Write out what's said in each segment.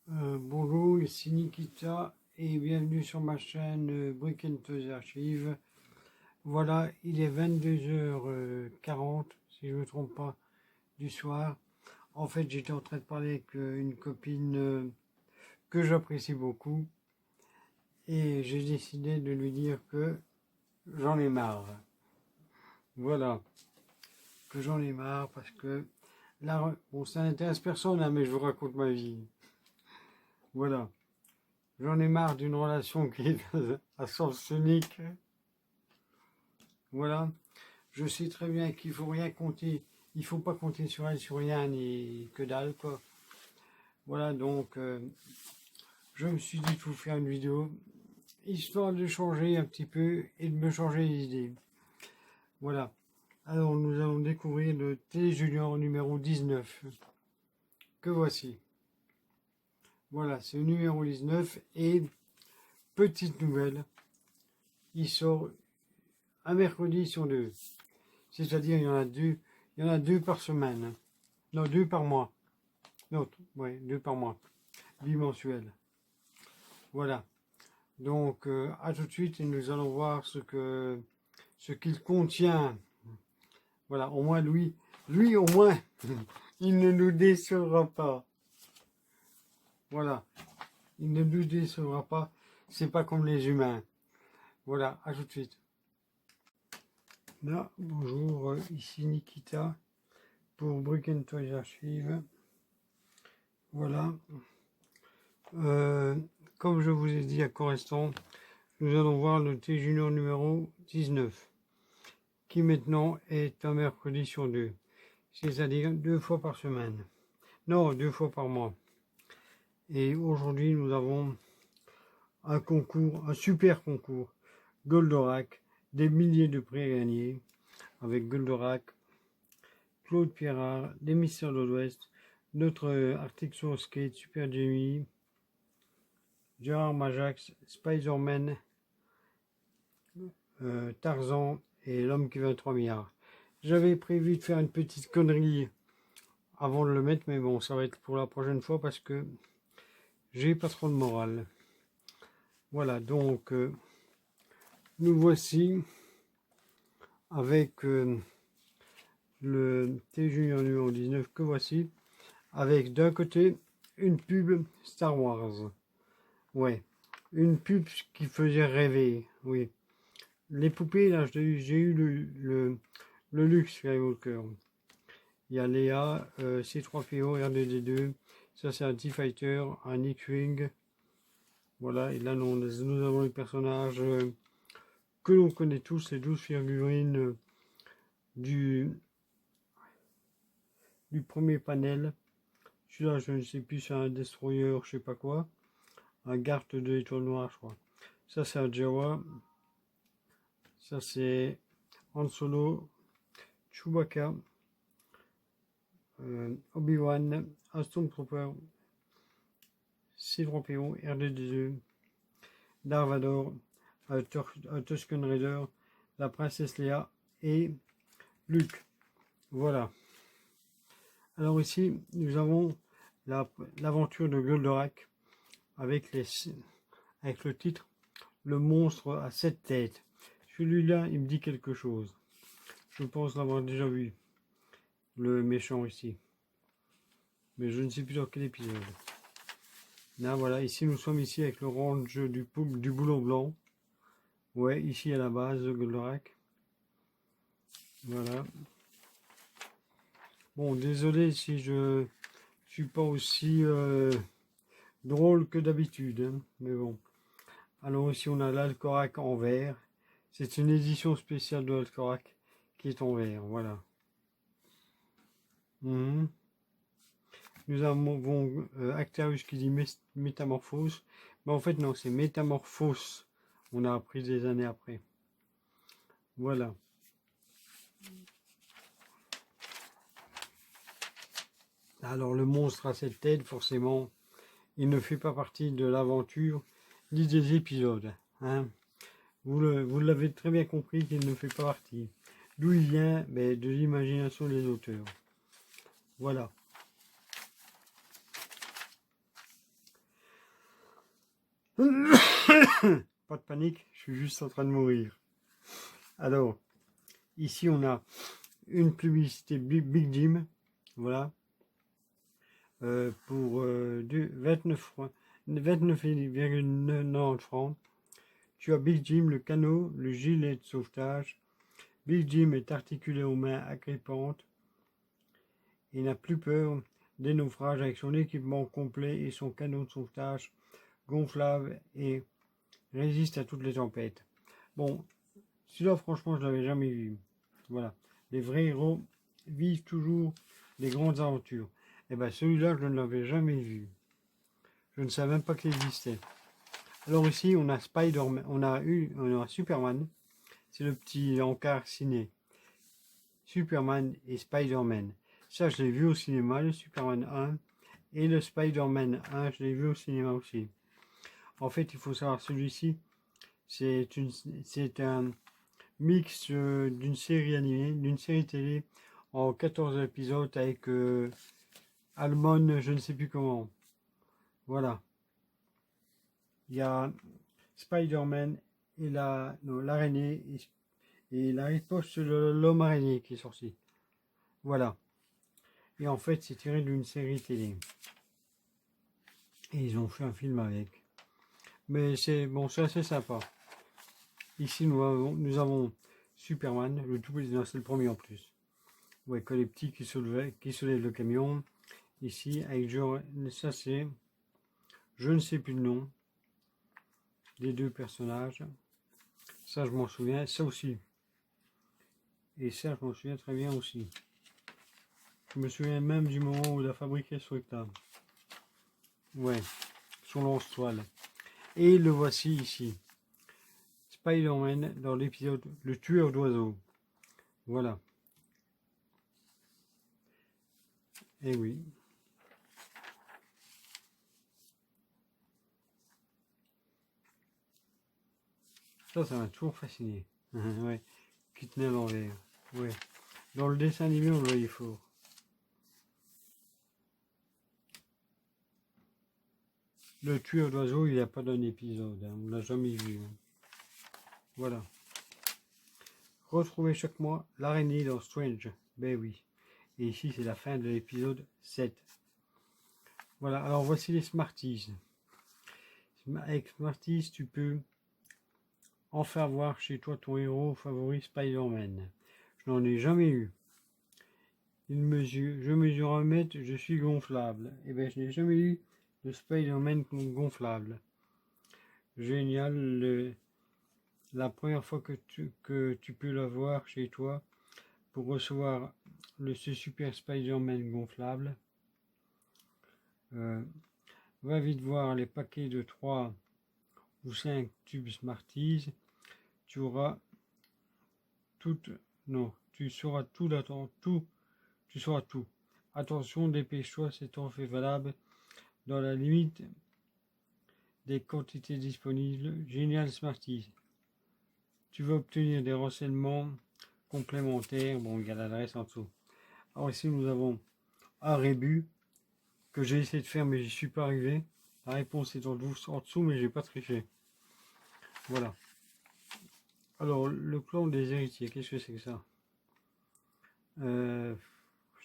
Bonjour, ici Nikita et bienvenue sur ma chaîne Brick and Toys Archive. Voilà, il est 22h40, si je ne me trompe pas, du soir. En fait, j'étais en train de parler avec une copine que j'apprécie beaucoup et j'ai décidé de lui dire que j'en ai marre. Voilà, que j'en ai marre parce que là, bon, ça n'intéresse personne, hein, mais je vous raconte ma vie. Voilà. J'en ai marre d'une relation qui est à sens unique. Voilà. Je sais très bien qu'il faut rien compter. Il faut pas compter sur elle, sur rien, ni que dalle, quoi. Voilà, donc, je me suis dit de vous faire une vidéo, histoire de changer un petit peu et de me changer les idées. Voilà. Alors, nous allons découvrir le Télé Junior numéro 19. Que voici. Voilà, c'est le numéro 19 et petite nouvelle, il sort un mercredi sur deux. C'est-à-dire, il y en a deux par semaine. Non, deux par mois. Non, ouais, deux par mois. Bimensuel. Voilà. Donc, à tout de suite et nous allons voir ce qu'il contient. Voilà, au moins lui au moins, il ne nous décevra pas. Voilà, il ne nous décevra pas. C'est pas comme les humains. Voilà, à tout de suite. Là, bonjour, ici Nikita pour Brick and Toys Archive. Voilà. Comme je vous ai dit à Corestant, nous allons voir le T Junior numéro 19, qui maintenant est un mercredi sur deux, c'est-à-dire deux fois par semaine. Non, deux fois par mois. Et aujourd'hui, nous avons un concours, un super concours, Goldorak, des milliers de prix à gagner, avec Goldorak, Claude Pierrard, des Mystères de l'Ouest, notre Arctic sur Skate, Super Jamie, Gérard Majax, Spider-Man, Tarzan et l'homme qui veut 3 milliards. J'avais prévu de faire une petite connerie avant de le mettre, mais bon, ça va être pour la prochaine fois parce que j'ai pas trop de morale. Voilà, donc nous voici avec le T Junior numéro 19 que voici, avec d'un côté une pub Star Wars. Ouais, une pub qui faisait rêver, oui. Les poupées, là, j'ai eu le luxe Skywalker. Il y a Léa, C3PO, R2D2, ça c'est un T-Fighter, un X-Wing. Voilà, et là nous avons les personnages que l'on connaît tous, les 12 figurines du premier panel. Celui-là, je ne sais plus, c'est un Destroyer, je sais pas quoi. Un Garde de l'étoile noire, je crois. Ça c'est un Jawa. Ça c'est Han Solo, Chewbacca, Obi-Wan, un Stormtrooper, C3PO, R2D2, Darth Vader, un Tusken Raider, la princesse Leia et Luke. Voilà. Alors ici, nous avons l'aventure de Goldorak avec le titre Le monstre à 7 têtes. Celui-là, il me dit quelque chose. Je pense l'avoir déjà vu, le méchant ici. Mais je ne sais plus dans quel épisode. Là, voilà, ici, nous sommes ici avec le range du boulot blanc. Ouais, ici à la base de Goldorak. Voilà. Bon, désolé si je suis pas aussi drôle que d'habitude, hein, mais bon. Alors ici, on a l'Alcorac en vert. C'est une édition spéciale de l'Alcorac qui est en vert, voilà. Nous avons Actarus qui dit métamorphose. Mais en fait, non, c'est métamorphose. On a appris des années après. Voilà. Alors, le monstre à cette tête, forcément, il ne fait pas partie de l'aventure ni des épisodes. Hein. Vous l'avez très bien compris qu'il ne fait pas partie. D'où il vient? Mais de l'imagination des auteurs. Voilà. Pas de panique, je suis juste en train de mourir. Alors, ici on a une publicité Big Jim, voilà, pour 29,90 francs. Tu as Big Jim, le canot, le gilet de sauvetage. Big Jim est articulé aux mains agrippantes. Il n'a plus peur des naufrages avec son équipement complet et son canot de sauvetage gonflable et résiste à toutes les tempêtes. Bon, celui-là franchement je l'avais jamais vu. Voilà, les vrais héros vivent toujours des grandes aventures. Et bien celui-là je ne l'avais jamais vu. Je ne savais même pas qu'il existait. Alors ici on a Spider-Man, on a Superman. C'est le petit encart ciné. Superman et Spider-Man. Ça, je l'ai vu au cinéma, le Superman 1. Et le Spider-Man 1, je l'ai vu au cinéma aussi. En fait, il faut savoir, celui-ci, c'est un mix d'une série animée, d'une série télé en 14 épisodes avec Almond, je ne sais plus comment. Voilà. Il y a Spider-Man et l'araignée et la riposte de l'homme araignée qui est sorti. Voilà. Et en fait, c'est tiré d'une série télé. Et ils ont fait un film avec. Mais c'est bon, c'est assez sympa. Ici, nous avons Superman, le tout petit, c'est le premier en plus. Ouais, que les petits qui soulèvent le camion. Ici, avec ça c'est, je ne sais plus le nom des deux personnages. Ça, je m'en souviens. Ça aussi. Et ça, je m'en souviens très bien aussi. Je me souviens même du moment où il a fabriqué ce truc-là. Ouais, son lance-toile. Et le voici ici. Spider-Man dans l'épisode Le tueur d'oiseaux. Voilà. Et oui. Ça m'a toujours fasciné. Ouais. Qui tenait à l'envers. Ouais. Dans le dessin animé, on le voyait fort. Le tueur d'oiseaux, il n'y a pas d'un épisode. Hein. On ne l'a jamais vu. Hein. Voilà. Retrouvez chaque mois l'araignée dans Strange. Ben oui. Et ici, c'est la fin de l'épisode 7. Voilà. Alors, voici les Smarties. Avec Smarties, tu peux en faire voir chez toi ton héros favori Spider-Man. Je n'en ai jamais eu. Je mesure 1 mètre, je suis gonflable. Et bien, je n'ai jamais eu de Spider-Man gonflable. Génial. La première fois que tu peux l'avoir chez toi pour recevoir ce super Spider-Man gonflable, va vite voir les paquets de 3 ou 5 tubes Smarties. Tu auras tu sauras tout. Tu sauras tout. Attention, dépêche-toi, c'est en fait valable dans la limite des quantités disponibles. Génial Smarties. Tu veux obtenir des renseignements complémentaires. Bon, il y a l'adresse en dessous. Alors ici, nous avons un rébut que j'ai essayé de faire, mais j'y suis pas arrivé. La réponse est en dessous, mais j'ai pas triché. Voilà. Alors, le clan des héritiers, qu'est-ce que c'est que ça? Je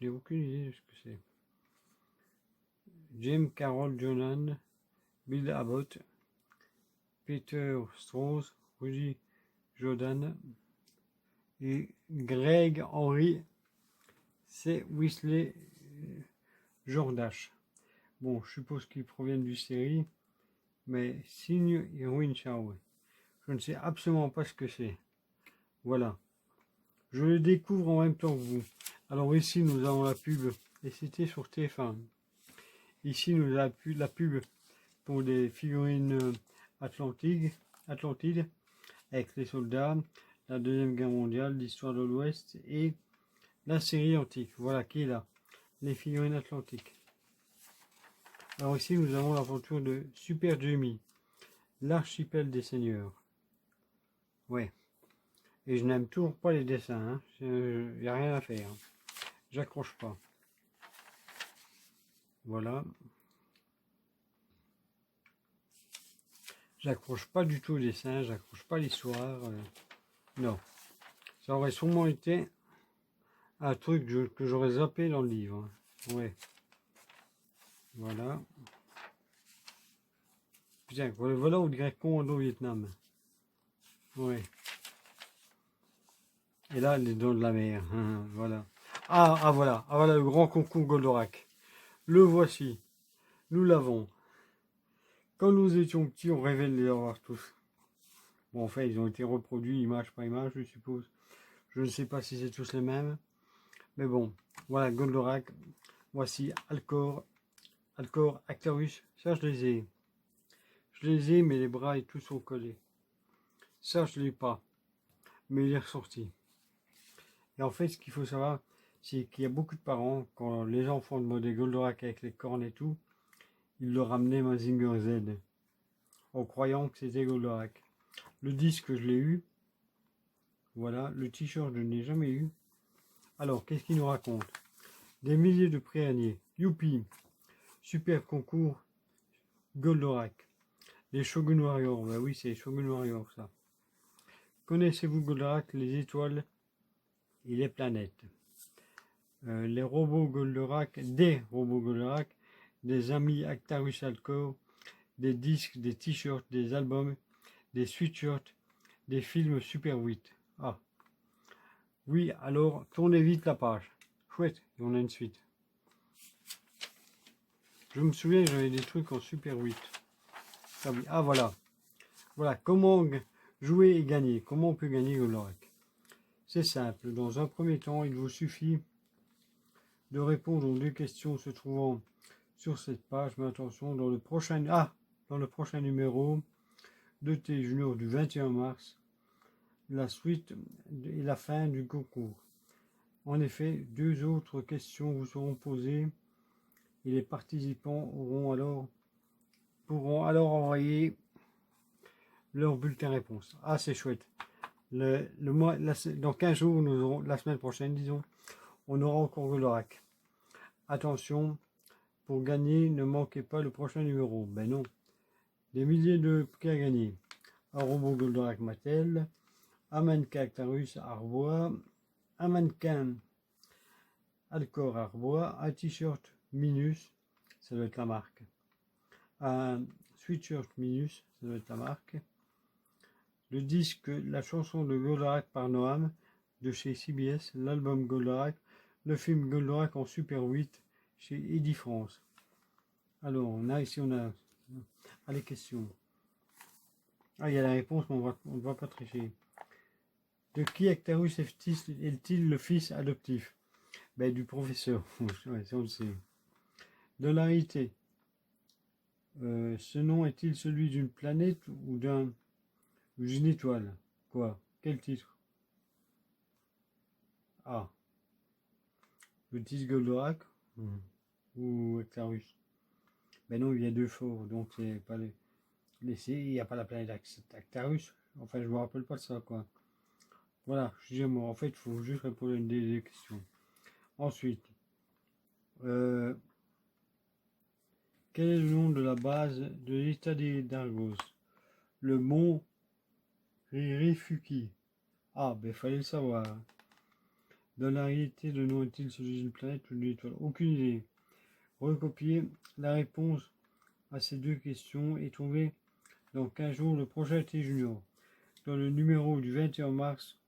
n'ai aucune idée de ce que c'est. James Carroll Jonan, Bill Abbott, Peter Strauss, Rudy Jordan et Greg Henry C. Weasley Jordache. Bon, je suppose qu'ils proviennent du série, mais Signe et Winchao. Je ne sais absolument pas ce que c'est. Voilà. Je le découvre en même temps que vous. Alors ici, nous avons la pub, et c'était sur TF1. Ici, nous avons la pub pour des figurines Atlantide, avec les soldats, la Deuxième Guerre mondiale, l'histoire de l'Ouest et la série antique. Voilà qui est là, les figurines atlantiques. Alors ici, nous avons l'aventure de Super Jamie, l'archipel des seigneurs. Ouais. Et je n'aime toujours pas les dessins, hein. Il n'y a rien à faire. J'accroche pas. Voilà. J'accroche pas du tout au dessin, j'accroche pas l'histoire. Non. Ça aurait sûrement été un truc que j'aurais zappé dans le livre. Ouais. Voilà. Putain, voilà on dirait commando au Vietnam. Ouais. Et là, les dents de la mer. Voilà. Voilà. Ah voilà le grand concours Goldorak. Le voici. Nous l'avons. Quand nous étions petits, on rêvait de les avoir tous. Bon, en fait, ils ont été reproduits image par image, je suppose. Je ne sais pas si c'est tous les mêmes. Mais bon, voilà, Goldorak. Voici Alcor, Actarus. Ça, je les ai. Je les ai, mais les bras et tout sont collés. Ça, je ne l'ai pas. Mais il est ressorti. Et en fait, ce qu'il faut savoir, c'est qu'il y a beaucoup de parents, quand les enfants demandaient Goldorak avec les cornes et tout, ils le ramenaient Mazinger Z, en croyant que c'était Goldorak. Le disque, je l'ai eu. Voilà, le t-shirt, je ne l'ai jamais eu. Alors, qu'est-ce qu'il nous raconte? Des milliers de prix. Youpi! Super concours Goldorak. Les Shogun Warriors. Bah oui, c'est les Shogun Warriors, ça. Connaissez-vous Goldorak, les étoiles et les planètes? Les robots Goldorak, des robots Goldorak, des amis Actarus Alcor, des disques, des t-shirts, des albums, des sweatshirts, des films Super 8. Ah. Oui, alors tournez vite la page. Chouette, on a une suite. Je me souviens, j'avais des trucs en Super 8. Ah voilà. Voilà, comment jouer et gagner. Comment on peut gagner Goldorak? C'est simple. Dans un premier temps, il vous suffit de répondre aux deux questions se trouvant sur cette page. Mais attention, dans le prochain numéro de T Junior du 21 mars, la suite et la fin du concours. En effet, deux autres questions vous seront posées et les participants pourront alors envoyer leur bulletin réponse. Ah, c'est chouette. Dans 15 jours, nous aurons, la semaine prochaine, disons, on aura encore Goldorak. Attention, pour gagner, ne manquez pas le prochain numéro. Ben non. Des milliers de prix à gagner. Un robot Goldorak Mattel, un mannequin Actarus Arbois, un mannequin Alcor Arbois, un t-shirt Minus, ça doit être la marque. Un sweatshirt Minus, ça doit être la marque. Le disque, la chanson de Goldorak par Noam, de chez CBS, l'album Goldorak, le film Goldorak en Super 8, chez Eddy France. Alors, on a les questions. Ah, il y a la réponse, mais on ne va pas tricher. De qui Actarus est-il le fils adoptif? Ben, du professeur, ouais, ça on le sait. De la réalité, ce nom est-il celui d'une planète ou d'une étoile? Quoi? Quel titre? Ah, le titre Goldorak ou Actarus? Ben non, il y a deux forts, donc c'est pas il n'y a pas la planète Actarus. Enfin, je me rappelle pas de ça, quoi. Voilà, je dis moi, en fait, il faut juste répondre à une des questions. Ensuite, quel est le nom de la base de l'état d'Argos? Le mont Ririfuki. Ah, ben fallait le savoir. Dans la réalité, le nom est-il celui d'une planète ou d'une étoile? Aucune idée. Recopier la réponse à ces deux questions et trouver dans 15 jours le prochain T Junior. Dans le numéro du 21 mars,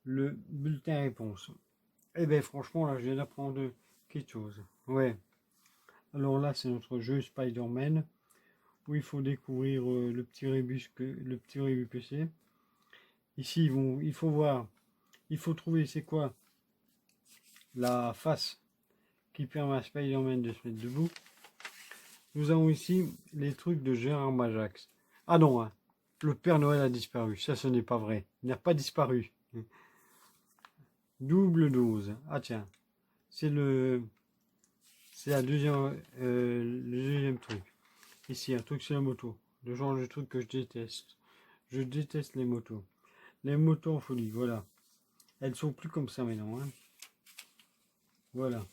le bulletin réponse. Eh bien, franchement, là, je viens d'apprendre quelque chose. Ouais. Alors là, c'est notre jeu Spider-Man, où il faut découvrir le petit rébus que c'est. Ici, il faut voir, il faut trouver c'est quoi la face qui permet à Spider-Man de se mettre debout. Nous avons ici les trucs de Gérard Majax. Ah non, hein, le Père Noël a disparu. Ça, ce n'est pas vrai. Il n'a pas disparu. Double dose. Ah tiens, c'est le deuxième truc. Ici, un truc sur la moto. Le genre de truc que je déteste. Je déteste les motos. Les motos en folie, voilà. Elles sont plus comme ça maintenant. Hein. Voilà.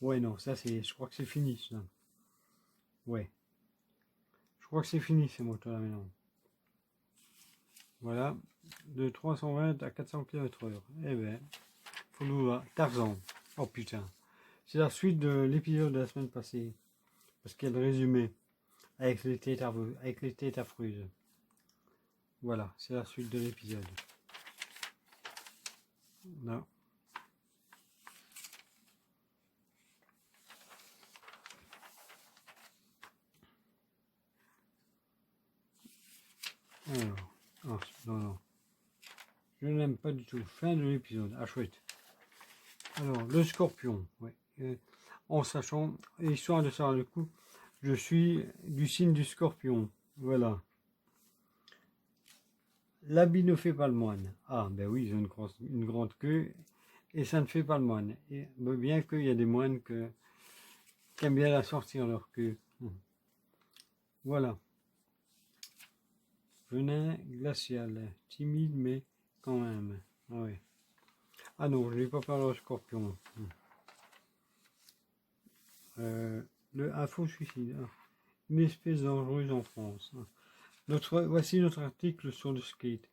Ouais, non, ça c'est. Je crois que c'est fini ça. Ouais. Je crois que c'est fini ces motos là maintenant. Voilà, de 320 à 400 km/h. Eh ben, faut nous voir. Tarzan. Oh putain. C'est la suite de l'épisode de la semaine passée. Parce qu'il y a le résumé. Avec les têtes affreuses. Voilà, c'est la suite de l'épisode. Non. Alors, oh, non, non. Je n'aime pas du tout. Fin de l'épisode. Ah, chouette. Alors, le scorpion. Ouais. En sachant, histoire de savoir le coup, je suis du signe du scorpion. Voilà. L'habit ne fait pas le moine. Ah, ben oui, j'ai une grande queue et ça ne fait pas le moine. Et, ben, bien qu'il y a des moines qui aiment bien la sortir leur queue. Voilà. Venin glacial. Timide, mais quand même. Ah, ouais. Ah non, je n'ai pas parlé au scorpion. Un faux suicide. Ah. Une espèce dangereuse en France. Voici notre article sur le skate.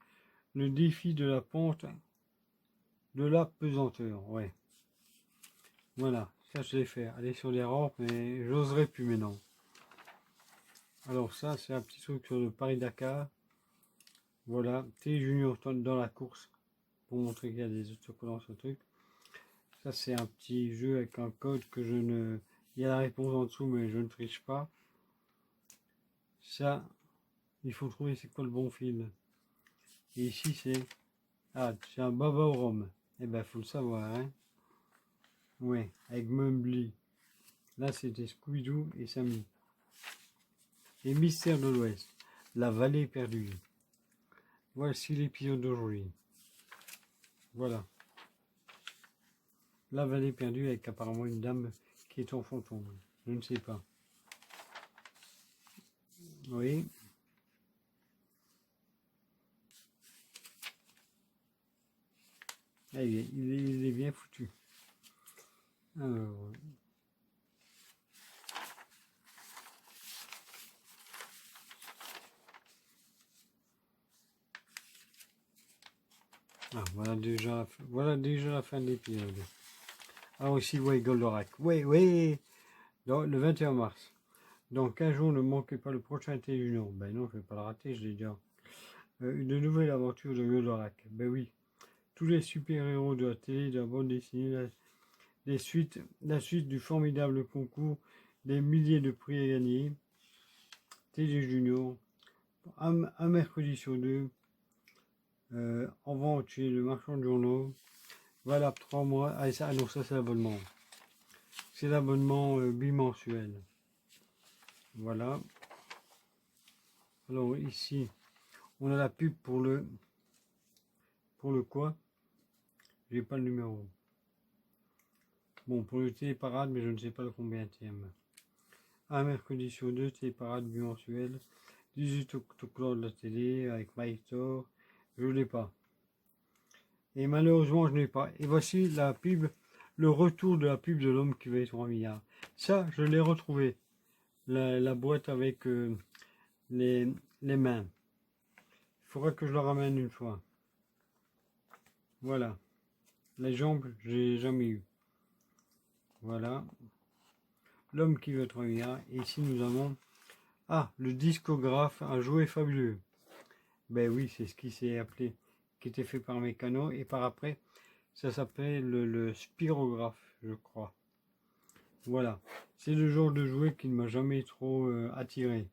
Le défi de la pente de la pesanteur. Ouais. Voilà, ça je l'ai fait. Aller sur les rampes, mais j'oserais plus maintenant. Alors ça, c'est un petit truc sur le Paris-Dakar. Voilà, T Junior dans la course. Pour montrer qu'il y a des autocollants sur le truc. Ça, c'est un petit jeu avec un code que je ne... Il y a la réponse en dessous, mais je ne triche pas. Ça, il faut trouver c'est quoi le bon film. Et ici, c'est... Ah, c'est un baba au rhum. Eh ben, faut le savoir, hein. Ouais, avec Mumbly. Là, c'était Scooby-Doo et Sammy. Les mystères de l'Ouest. La vallée perdue. Voici l'épisode d'aujourd'hui. Voilà. La vallée perdue avec apparemment une dame qui est en fantôme. Je ne sais pas. Oui. Ah, il est bien foutu. Alors... Ah, voilà déjà la fin de l'épisode. Ah aussi, ouais, Goldorak. Oui, oui. Le 21 mars. Dans 15 jours, ne manquez pas le prochain Télévision. Ben non, je ne vais pas le rater, je l'ai déjà. Une nouvelle aventure de Goldorak. Ben oui. Tous les super-héros de la télé, de la bande dessinée, la suite du formidable concours, des milliers de prix à gagner. Télé Junior. Un mercredi sur deux. En vente chez le marchand de journaux. Voilà, 3 mois. Ah, ça, non, ça c'est l'abonnement. C'est l'abonnement bimensuel. Voilà. Alors ici, on a la pub pour le quoi? J'ai pas le numéro. Bon, pour le téléparade, mais je ne sais pas le combienième. Un mercredi sur deux, téléparade bimensuel. 18 autocollants de la télé avec MyStore. Je l'ai pas. Et malheureusement, je n'ai pas. Et voici la pub, le retour de la pub de l'homme qui veut être 3 milliards. Ça, je l'ai retrouvé. La boîte avec les mains. Il faudra que je la ramène une fois. Voilà. Les jambes, j'ai jamais eu. Voilà. L'homme qui veut 3 milliards. Et ici, nous avons... Ah, le discographe, un jouet fabuleux. Ben oui, c'est ce qui s'est appelé, qui était fait par Mécano. Et par après, ça s'appelait le spirographe, je crois. Voilà. C'est le genre de jouet qui ne m'a jamais trop attiré.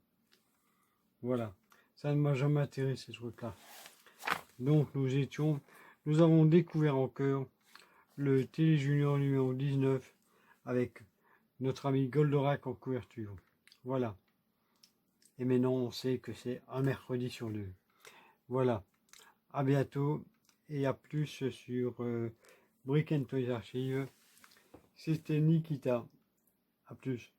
Voilà. Ça ne m'a jamais attiré, ces trucs-là. Donc, nous avons découvert encore le Télé Junior numéro 19 avec notre ami Goldorak en couverture. Voilà. Et maintenant, on sait que c'est un mercredi sur deux. Voilà. À bientôt et à plus sur Brick and Toys Archive. C'était Nikita. À plus.